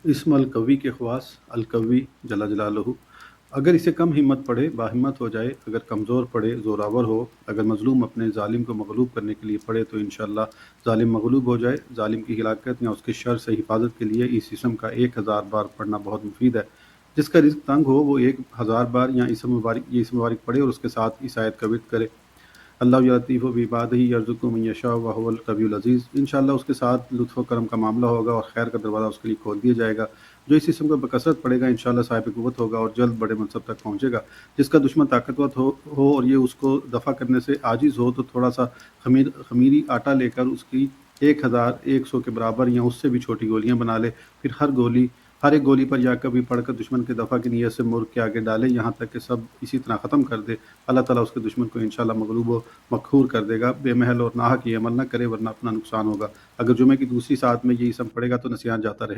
इस्म अल-कवी के ख़वास अल-कवी जल्ला जलालुहु। अगर इसे कम हिम्मत पड़े, बाहिम्मत हो जाए, अगर कमज़ोर पड़े, ज़ोरावर हो, अगर मज़लूम अपने ज़ालिम को मग़लूब करने के लिए पड़े तो इंशाअल्लाह ज़ालिम मग़लूब हो जाए। ज़ालिम की हिलाकत या उसके शर से हिफ़ाज़त के लिए इस इस्म का 1000 बार पढ़ना बहुत मुफ़ीद है। जिसका रिज़्क़ तंग हो वो 1000 बार या ये इस्म मुबारक पढ़े और उसके साथ इस आयत का विर्द करे। अल्लाहु या लतीफ़ु बिइबादिही यर्ज़ुक़ु मन यशाअ व हुवल कवियुल अज़ीज़। इंशाअल्लाह उसके साथ लुत्फ़ व करम का मामला होगा और खैर का दरवाज़ा उसके लिए खोल दिया जाएगा। जो इस इस्म को बकसरत पढ़ेगा इंशाअल्लाह साहिब क़ुव्वत होगा और जल्द बड़े मनसब तक पहुँचेगा। जिसका दुश्मन ताकतवर हो और ये उसको दफ़ा करने से आजिज़ हो तो थोड़ा-सा ख़मीरी आटा लेकर उसकी 1100 के बराबर या उससे भी छोटी गोलियाँ बना ले। फिर हर एक गोली पर या कभी पढ़कर दुश्मन के दफ़ा की नीयत से मुर्ग के आगे डाले यहाँ तक कि सब इसी तरह ख़त्म कर दे। अल्लाह ताला उसके दुश्मन को इंशाअल्लाह मग़लूब व मक़हूर कर देगा। बेमहल और नाहक ये अमल ना करे वरना अपना नुकसान होगा। अगर जुमे की दूसरी सात में ये इस्म पढ़ेगा तो नसियान जाता रहे।